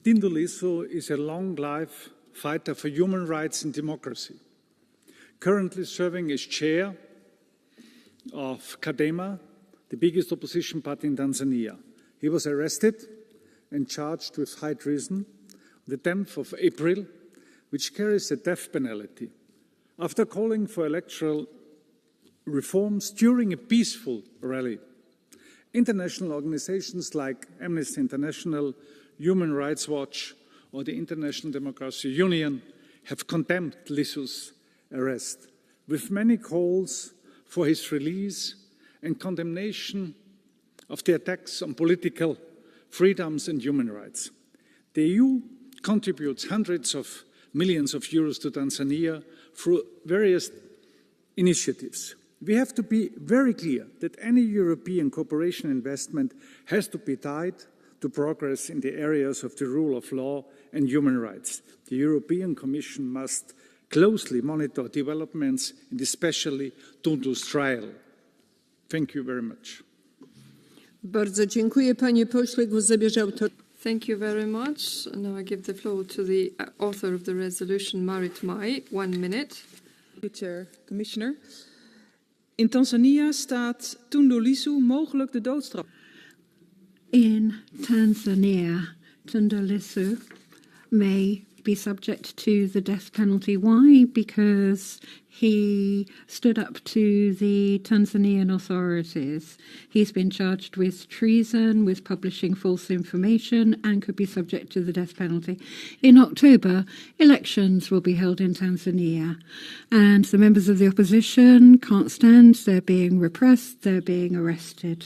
Tundu Lissu is a long-life fighter for human rights and democracy, currently serving as chair of Chadema, the biggest opposition party in Tanzania. He was arrested and charged with high treason on the 10th of April, which carries a death penalty, after calling for electoral reforms during a peaceful rally. International organizations like Amnesty International, Human Rights Watch, or the International Democracy Union have condemned Lissu's arrest, with many calls for his release and condemnation of the attacks on political freedoms and human rights. The EU contributes hundreds of millions of euros to Tanzania through various initiatives. We have to be very clear that any European cooperation investment has to be tied to progress in the areas of the rule of law and human rights. The European Commission must closely monitor developments and especially Tundu's trial. Thank you very much. Bardzo dziękuję, panie pośle. Głos zabierze autor. Thank you very much. Now I give the floor to the author of the resolution, Marit Mai. 1 minute. Chair, Commissioner. In Tanzania staat Tundu Lissu mogelijk de doodstraf. In Tanzania, Tundu Lissu may be subject to the death penalty. Why? Because he stood up to the Tanzanian authorities. He's been charged with treason, with publishing false information, and could be subject to the death penalty. In October, elections will be held in Tanzania, and the members of the opposition can't stand. They're being repressed, they're being arrested.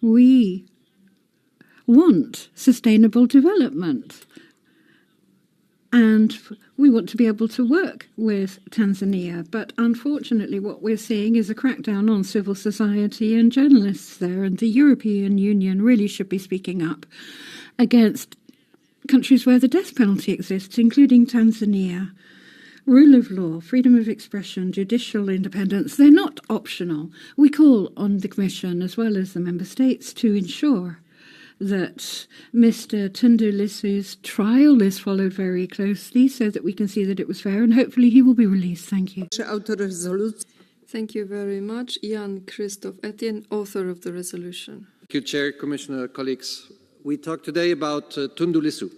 We want sustainable development, and we want to be able to work with Tanzania. But unfortunately, what we're seeing is a crackdown on civil society and journalists there, and the European Union really should be speaking up against countries where the death penalty exists, including Tanzania. Rule of law, freedom of expression, judicial independence, they're not optional. We call on the Commission, as well as the Member States, to ensure that Mr. Tundu Lissu's trial is followed very closely so that we can see that it was fair, and hopefully he will be released. Thank you. Thank you very much. Jan Christoph Etienne, author of the resolution. Thank you, Chair, Commissioner, colleagues. We talk today about Tundu Lissu.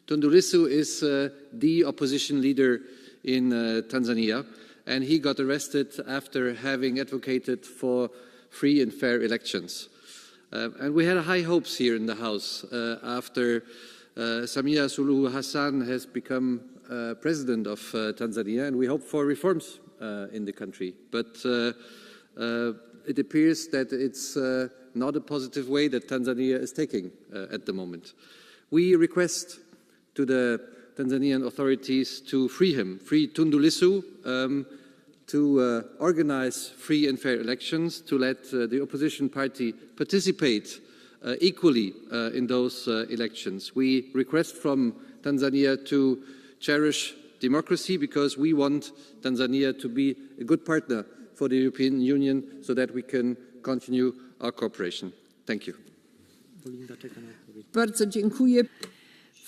Tundu Lissu is the opposition leader in Tanzania, and he got arrested after having advocated for free and fair elections. And we had high hopes here in the House after Samia Suluhu Hassan has become president of Tanzania, and we hope for reforms in the country. But it appears that it's not a positive way that Tanzania is taking at the moment. We request to the Tanzanian authorities to free him, free Tundu Lissu, to organize free and fair elections, to let the opposition party participate equally in those elections. We request from Tanzania to cherish democracy, because we want Tanzania to be a good partner for the European Union so that we can continue our cooperation. Thank you. Bardzo dziękuję.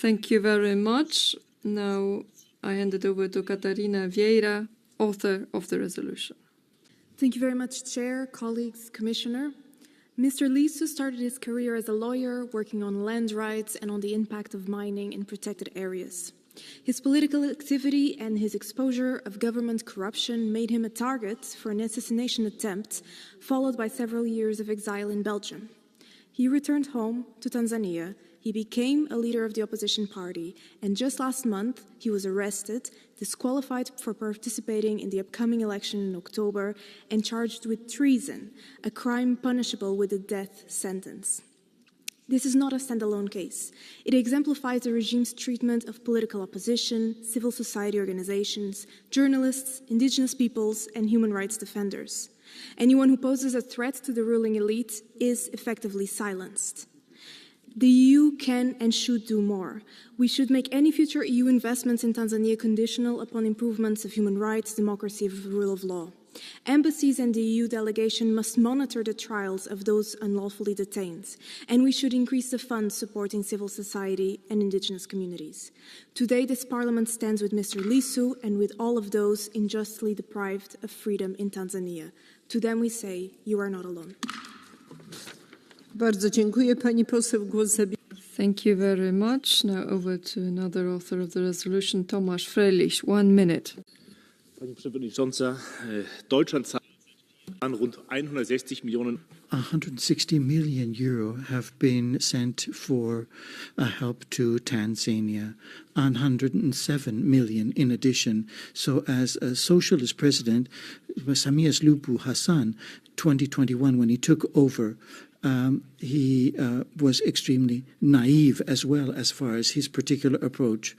Thank you very much. Now I hand it over to Catarina Vieira, author of the resolution. Thank you very much, Chair, colleagues, Commissioner. Mr. Lissu started his career as a lawyer, working on land rights and on the impact of mining in protected areas. His political activity and his exposure of government corruption made him a target for an assassination attempt, followed by several years of exile in Belgium. He returned home to Tanzania. He became a leader of the opposition party, and just last month he was arrested, disqualified for participating in the upcoming election in October, and charged with treason, a crime punishable with a death sentence. This is not a standalone case. It exemplifies the regime's treatment of political opposition, civil society organizations, journalists, indigenous peoples, and human rights defenders. Anyone who poses a threat to the ruling elite is effectively silenced. The EU can and should do more. We should make any future EU investments in Tanzania conditional upon improvements of human rights, democracy, and the rule of law. Embassies and the EU delegation must monitor the trials of those unlawfully detained, and we should increase the funds supporting civil society and indigenous communities. Today, this Parliament stands with Mr. Lissu and with all of those unjustly deprived of freedom in Tanzania. To them we say, you are not alone. Bardzo dziękuję. Pani poseł, głos zabierze. Thank you very much. Now over to another author of the resolution, Tomasz Fröhlich. 1 minute. Pani Przewodnicząca, Deutschland zahlt rund 160 Millionen. 160 million euro have been sent for help to Tanzania, 107 million in addition. So as a socialist president, Samia Suluhu Hassan, 2021, when he took over, he was extremely naive as well as far as his particular approach.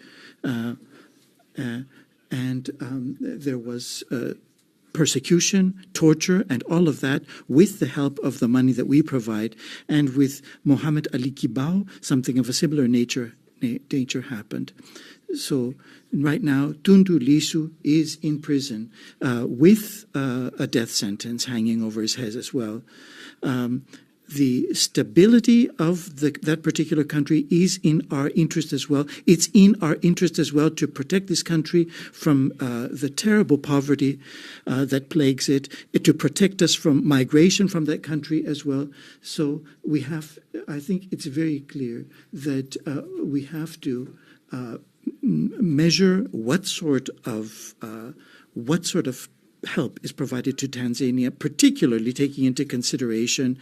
There was persecution, torture, and all of that with the help of the money that we provide. And with Mohammed Ali Kibao, something of a similar nature happened. So right now, Tundu Lissu is in prison with a death sentence hanging over his head as well. The stability of that particular country is in our interest as well. It's in our interest as well to protect this country from the terrible poverty that plagues it, to protect us from migration from that country as well. So we have, I think it's very clear that we have to measure what sort of help is provided to Tanzania, particularly taking into consideration.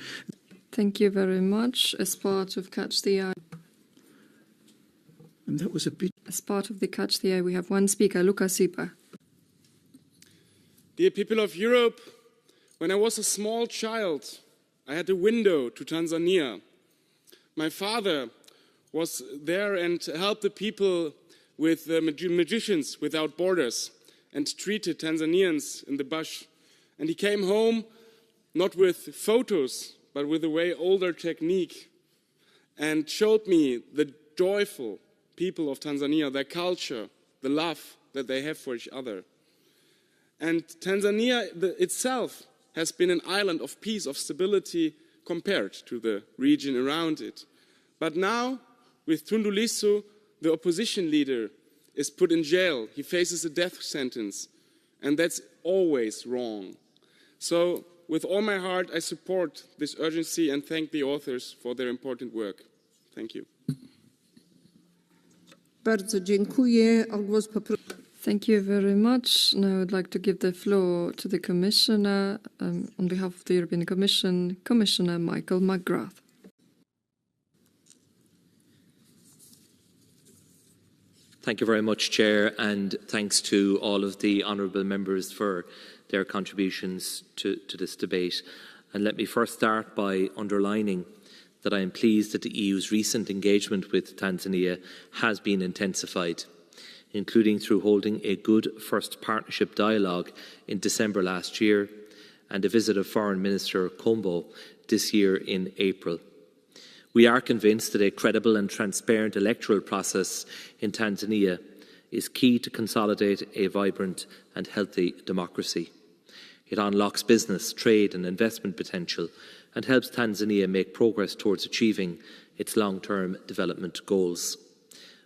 Thank you very much. As part of Catch the Eye. And that was a bit. As part of the Catch the Eye, we have one speaker, Luca Sipa. Dear people of Europe, when I was a small child, I had a window to Tanzania. My father was there and helped the people with Magicians Without Borders and treated Tanzanians in the bush. And he came home not with photos, but with a way older technique, and showed me the joyful people of Tanzania, their culture, the love that they have for each other. And Tanzania itself has been an island of peace, of stability, compared to the region around it. But now, with Tundu Lissu, the opposition leader is put in jail. He faces a death sentence, and that's always wrong. So, with all my heart, I support this urgency and thank the authors for their important work. Thank you. Bardzo dziękuję. O głos poproszę. Thank you very much. Now I'd like to give the floor to the Commissioner, on behalf of the European Commission, Commissioner Michael McGrath. Thank you very much, Chair, and thanks to all of the honourable members for their contributions to this debate. And let me first start by underlining that I am pleased that the EU's recent engagement with Tanzania has been intensified, including through holding a good first partnership dialogue in December last year and a visit of Foreign Minister Kombo this year in April. We are convinced that a credible and transparent electoral process in Tanzania is key to consolidate a vibrant and healthy democracy. It unlocks business, trade and investment potential and helps Tanzania make progress towards achieving its long-term development goals.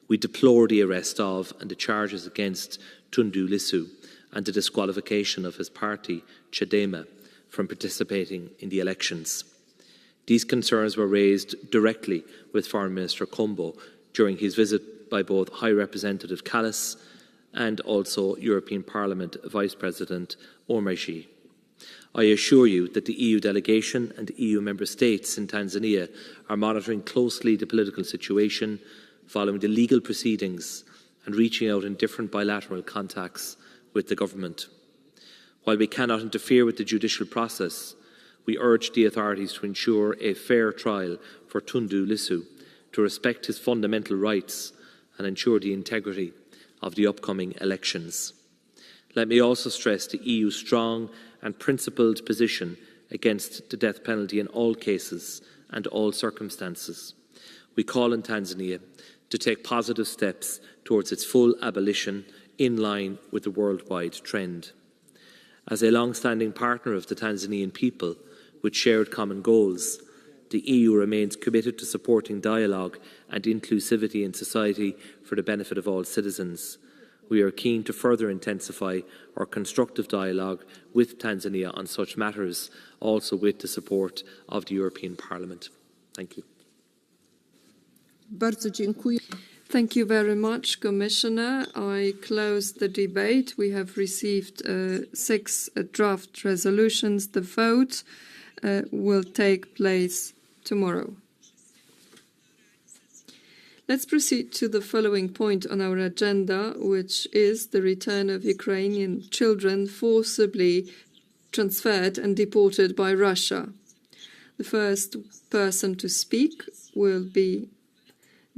We deplore the arrest of and the charges against Tundu Lissu and the disqualification of his party, Chadema, from participating in the elections. These concerns were raised directly with Foreign Minister Kombo during his visit by both High Representative Kallis and also European Parliament Vice President Omarjee. I assure you that the EU delegation and EU member states in Tanzania are monitoring closely the political situation, following the legal proceedings and reaching out in different bilateral contacts with the government. While we cannot interfere with the judicial process, we urge the authorities to ensure a fair trial for Tundu Lissu, to respect his fundamental rights and ensure the integrity of the upcoming elections. Let me also stress the EU's strong and principled position against the death penalty in all cases and all circumstances. We call on Tanzania to take positive steps towards its full abolition in line with the worldwide trend. As a long-standing partner of the Tanzanian people with shared common goals, the EU remains committed to supporting dialogue and inclusivity in society for the benefit of all citizens. We are keen to further intensify our constructive dialogue with Tanzania on such matters, also with the support of the European Parliament. Thank you. Bardzo dziękuję. Thank you very much, Commissioner. I close the debate. We have received 6 draft resolutions. The vote will take place tomorrow. Let's proceed to the following point on our agenda, which is the return of Ukrainian children forcibly transferred and deported by Russia. The first person to speak will be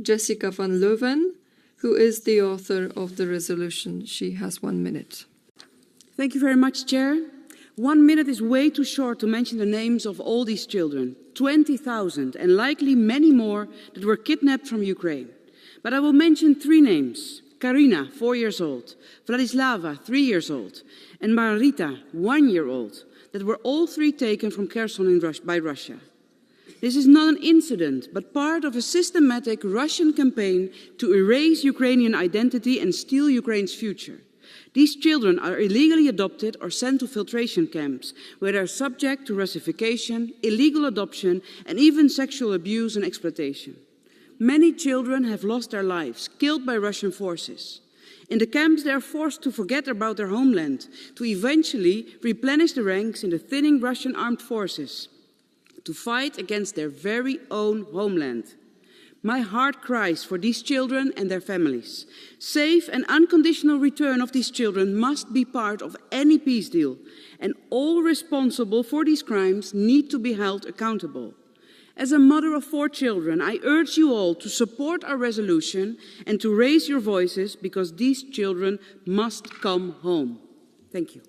Jessica van Leuven, who is the author of the resolution. She has 1 minute. Thank you very much, Chair. 1 minute is way too short to mention the names of all these children, 20,000, and likely many more that were kidnapped from Ukraine. But I will mention 3 names: Karina, 4 years old, Vladislava, 3 years old, and Marita, 1 year old, that were all 3 taken from Kherson by Russia. This is not an incident, but part of a systematic Russian campaign to erase Ukrainian identity and steal Ukraine's future. These children are illegally adopted or sent to filtration camps, where they are subject to Russification, illegal adoption, and even sexual abuse and exploitation. Many children have lost their lives, killed by Russian forces. In the camps, they are forced to forget about their homeland, to eventually replenish the ranks in the thinning Russian armed forces, to fight against their very own homeland. My heart cries for these children and their families. Safe and unconditional return of these children must be part of any peace deal, and all responsible for these crimes need to be held accountable. As a mother of 4 children, I urge you all to support our resolution and to raise your voices, because these children must come home. Thank you.